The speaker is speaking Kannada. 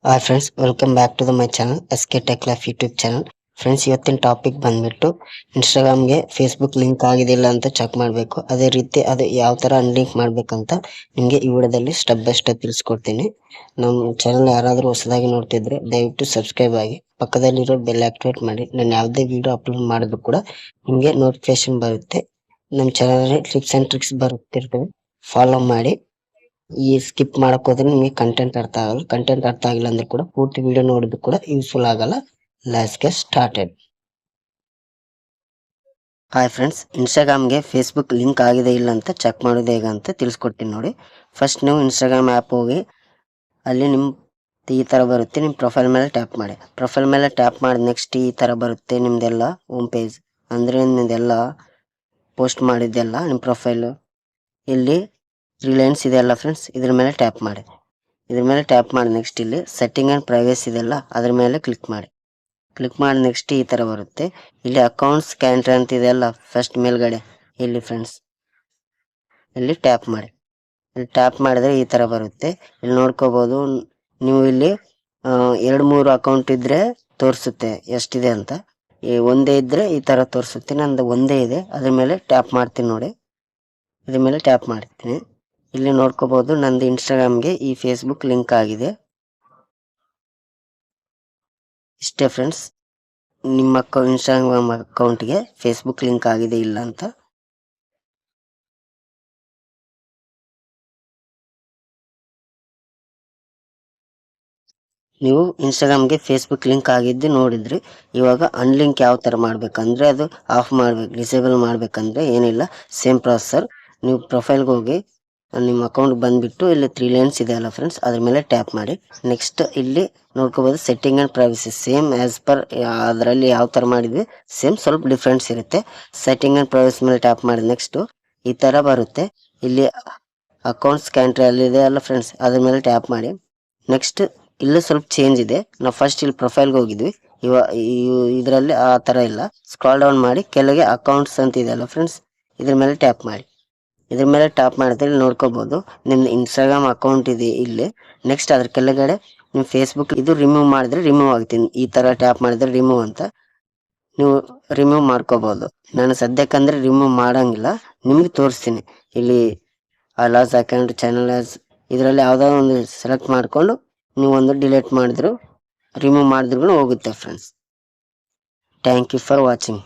Hi friends, welcome back to my channel SK Tech Life YouTube channel. Friends ಇವತ್ತಿನ ಟಾಪಿಕ್ ಬಂದ್ಬಿಟ್ಟು ಇನ್ಸ್ಟಾಗ್ರಾಮ್ಗೆ ಫೇಸ್ಬುಕ್ ಲಿಂಕ್ ಆಗಿದಿಲ್ಲ ಅಂತ ಚೆಕ್ ಮಾಡಬೇಕು. ಅದೇ ರೀತಿ ಅದು ಯಾವ ತರ ಅನ್ಲಿಂಕ್ ಮಾಡ್ಬೇಕಂತ ನಿಮಗೆ ಈ ವಿಡಿಯೋದಲ್ಲಿ ಸ್ಟೆಪ್ ಬೈ ಸ್ಟೆಪ್ ತಿಳಿಸ್ಕೊಡ್ತೀನಿ. ನಮ್ಮ ಚಾನಲ್ ಯಾರಾದರೂ ಹೊಸದಾಗಿ ನೋಡ್ತಿದ್ರೆ ದಯವಿಟ್ಟು ಸಬ್ಸ್ಕ್ರೈಬ್ ಆಗಿ ಪಕ್ಕದಲ್ಲಿರೋ ಬೆಲ್ ಆಕ್ಟಿವೇಟ್ ಮಾಡಿ. ನಾನು ಯಾವುದೇ ವಿಡಿಯೋ ಅಪ್ಲೋಡ್ ಮಾಡಿದ್ರು ಕೂಡ ನಿಮಗೆ ನೋಟಿಫಿಕೇಶನ್ ಬರುತ್ತೆ. ನಮ್ಮ ಚಾನಲ್ ಟಿಪ್ಸ್ ಅಂಡ್ ಟ್ರಿಕ್ಸ್ ಬರುತ್ತಿರ್ತವೆ, ಫಾಲೋ ಮಾಡಿ. ಈ ಸ್ಕಿಪ್ ಮಾಡಕ್ ಹೋದ್ರೆ ನಿಮಗೆ ಕಂಟೆಂಟ್ ಅರ್ಥ ಆಗಲ್ಲ. ಕಂಟೆಂಟ್ ಅರ್ಥ ಆಗಿಲ್ಲ ಅಂದ್ರೆ ಕೂಡ ಪೂರ್ತಿ ವಿಡಿಯೋ ನೋಡಿದ್ರು ಕೂಡ ಯೂಸ್ಫುಲ್ ಆಗಲ್ಲ. Let's get started. Hi friends, ಇನ್ಸ್ಟಾಗ್ರಾಮ್ಗೆ ಫೇಸ್ಬುಕ್ ಲಿಂಕ್ ಆಗಿದೆ ಇಲ್ಲ ಅಂತ ಚೆಕ್ ಮಾಡೋದು ಹೇಗೆ ಅಂತ ತಿಳಿಸ್ಕೊಡ್ತೀನಿ ನೋಡಿ. ಫಸ್ಟ್ ನೀವು ಇನ್ಸ್ಟಾಗ್ರಾಮ್ ಆ್ಯಪ್ ಹೋಗಿ ಅಲ್ಲಿ ನಿಮ್ಮ ಈ ಥರ ಬರುತ್ತೆ. ನಿಮ್ಮ ಪ್ರೊಫೈಲ್ ಮೇಲೆ ಟ್ಯಾಪ್ ಮಾಡಿ. ಪ್ರೊಫೈಲ್ ಮೇಲೆ ಟ್ಯಾಪ್ ಮಾಡಿ ನೆಕ್ಸ್ಟ್ ಈ ಥರ ಬರುತ್ತೆ ನಿಮ್ದೆಲ್ಲ ಹೋಮ್ ಪೇಜ್. ಅಂದರೆ ನಿಮ್ದೆಲ್ಲ ಪೋಸ್ಟ್ ಮಾಡಿದ್ದೆಲ್ಲ ನಿಮ್ಮ ಪ್ರೊಫೈಲು. ಇಲ್ಲಿ 3 ಲೈನ್ಸ್ ಇದೆಯಲ್ಲ ಫ್ರೆಂಡ್ಸ್, ಇದ್ರ ಮೇಲೆ ಟ್ಯಾಪ್ ಮಾಡಿ. ಇದ್ರ ಮೇಲೆ ಟ್ಯಾಪ್ ಮಾಡಿ ನೆಕ್ಸ್ಟ್ ಇಲ್ಲಿ ಸೆಟ್ಟಿಂಗ್ ಆ್ಯಂಡ್ ಪ್ರೈವೇಸಿ ಇದೆಲ್ಲ ಅದ್ರ ಮೇಲೆ ಕ್ಲಿಕ್ ಮಾಡಿ. ಕ್ಲಿಕ್ ಮಾಡಿ ನೆಕ್ಸ್ಟ್ ಈ ಥರ ಬರುತ್ತೆ. ಇಲ್ಲಿ ಅಕೌಂಟ್ಸ್ ಕ್ಯಾಂಟ್ರಿ ಅಂತ ಇದೆಯಲ್ಲ ಫಸ್ಟ್ ಮೇಲ್ಗಡೆ, ಇಲ್ಲಿ ಫ್ರೆಂಡ್ಸ್ ಇಲ್ಲಿ ಟ್ಯಾಪ್ ಮಾಡಿ. ಇಲ್ಲಿ ಟ್ಯಾಪ್ ಮಾಡಿದ್ರೆ ಈ ಥರ ಬರುತ್ತೆ. ಇಲ್ಲಿ ನೋಡ್ಕೋಬೋದು ನೀವು. ಇಲ್ಲಿ 2-3 ಅಕೌಂಟ್ ಇದ್ರೆ ತೋರಿಸುತ್ತೆ ಎಷ್ಟಿದೆ ಅಂತ. ಒಂದೇ ಇದ್ರೆ ಈ ಥರ ತೋರಿಸುತ್ತೆ. ನಂದು ಒಂದೇ ಇದೆ, ಅದ್ರ ಮೇಲೆ ಟ್ಯಾಪ್ ಮಾಡ್ತೀನಿ ನೋಡಿ. ಇದ್ರ ಮೇಲೆ ಟ್ಯಾಪ್ ಮಾಡ್ತೀನಿ. ಇಲ್ಲಿ ನೋಡ್ಕೋಬಹುದು ನಂದು ಇನ್ಸ್ಟಾಗ್ರಾಮ್ಗೆ ಈ ಫೇಸ್ಬುಕ್ ಲಿಂಕ್ ಆಗಿದೆ. ಇಷ್ಟೇ ಫ್ರೆಂಡ್ಸ್, ನಿಮ್ಮ ಇನ್ಸ್ಟಾಗ್ರಾಮ್ ಅಕೌಂಟ್ಗೆ ಫೇಸ್ಬುಕ್ ಲಿಂಕ್ ಆಗಿದೆ ಇಲ್ಲ ಅಂತ. ನೀವು ಇನ್ಸ್ಟಾಗ್ರಾಮ್ಗೆ ಫೇಸ್ಬುಕ್ ಲಿಂಕ್ ಆಗಿದ್ದು ನೋಡಿದ್ರಿ. ಇವಾಗ ಅನ್ಲಿಂಕ್ ಯಾವ ಥರ ಮಾಡ್ಬೇಕಂದ್ರೆ ಅದು ಆಫ್ ಮಾಡ್ಬೇಕು, ಡಿಸೇಬಲ್ ಮಾಡ್ಬೇಕಂದ್ರೆ ಏನಿಲ್ಲ, ಸೇಮ್ ಪ್ರೊಸೆಸರ್. ನೀವು ಪ್ರೊಫೈಲ್ಗೆ ಹೋಗಿ ನಿಮ್ಮ ಅಕೌಂಟ್ ಬಂದ್ಬಿಟ್ಟು ಇಲ್ಲಿ 3 ಲೈನ್ಸ್ ಇದೆ ಅಲ್ಲ ಫ್ರೆಂಡ್ಸ್, ಅದ್ರ ಮೇಲೆ ಟ್ಯಾಪ್ ಮಾಡಿ. ನೆಕ್ಸ್ಟ್ ಇಲ್ಲಿ ನೋಡ್ಕೋಬಹುದು setting and privacy, same as per ಅದರಲ್ಲಿ ಯಾವ ಥರ ಮಾಡಿದ್ವಿ ಸೇಮ್, ಸ್ವಲ್ಪ ಡಿಫ್ರೆನ್ಸ್ ಇರುತ್ತೆ. ಸೆಟ್ಟಿಂಗ್ ಆ್ಯಂಡ್ ಪ್ರೈವಸಿ ಮೇಲೆ ಟ್ಯಾಪ್ ಮಾಡಿ ನೆಕ್ಸ್ಟು ಈ ಥರ ಬರುತ್ತೆ. ಇಲ್ಲಿ ಅಕೌಂಟ್ಸ್ ಕ್ಯಾಂಟ್ರಿ ಅಲ್ಲಿದೆ ಅಲ್ಲ ಫ್ರೆಂಡ್ಸ್, ಅದ್ರ ಮೇಲೆ ಟ್ಯಾಪ್ ಮಾಡಿ. ನೆಕ್ಸ್ಟ್ ಇಲ್ಲೂ ಸ್ವಲ್ಪ ಚೇಂಜ್ ಇದೆ. ನಾವು ಫಸ್ಟ್ ಇಲ್ಲಿ ಪ್ರೊಫೈಲ್ಗೆ ಹೋಗಿದ್ವಿ, ಇದರಲ್ಲಿ ಆ ಥರ ಇಲ್ಲ. ಸ್ಕ್ರಾಲ್ ಡೌನ್ ಮಾಡಿ ಕೆಳಗೆ ಅಕೌಂಟ್ಸ್ ಅಂತ ಇದೆ ಅಲ್ಲ ಫ್ರೆಂಡ್ಸ್, ಇದ್ರ ಮೇಲೆ ಟ್ಯಾಪ್ ಮಾಡಿ. ಇದ್ರ ಮೇಲೆ ಟ್ಯಾಪ್ ಮಾಡಿದ್ರೆ ಇಲ್ಲಿ ನೋಡ್ಕೋಬಹುದು ನಿಮ್ದು ಇನ್ಸ್ಟಾಗ್ರಾಮ್ ಅಕೌಂಟ್ ಇದೆ ಇಲ್ಲಿ. ನೆಕ್ಸ್ಟ್ ಅದ್ರ ಕೆಳಗಡೆ ನಿಮ್ಮ ಫೇಸ್ಬುಕ್ ಇದು ರಿಮೂವ್ ಮಾಡಿದ್ರೆ ರಿಮೂವ್ ಆಗ್ತೀನಿ. ಈ ತರ ಟ್ಯಾಪ್ ಮಾಡಿದ್ರೆ ರಿಮೂವ್ ಅಂತ ನೀವು ರಿಮೂವ್ ಮಾಡ್ಕೋಬಹುದು. ನಾನು ಸದ್ಯಕ್ಕಂದ್ರೆ ರಿಮೂವ್ ಮಾಡಂಗಿಲ್ಲ, ನಿಮ್ಗೆ ತೋರಿಸ್ತೀನಿ. ಇಲ್ಲಿ ಲಾಸ್ ಅಕೌಂಟ್ ಚಾನಲ್ ಇದರಲ್ಲಿ ಯಾವ್ದಾದ್ರು ಒಂದು ಸೆಲೆಕ್ಟ್ ಮಾಡ್ಕೊಂಡು ನೀವು ಒಂದು ಡಿಲೀಟ್ ಮಾಡಿದ್ರು ರಿಮೂವ್ ಮಾಡಿದ್ರು ಹೋಗುತ್ತೆ friends. Thank you for watching.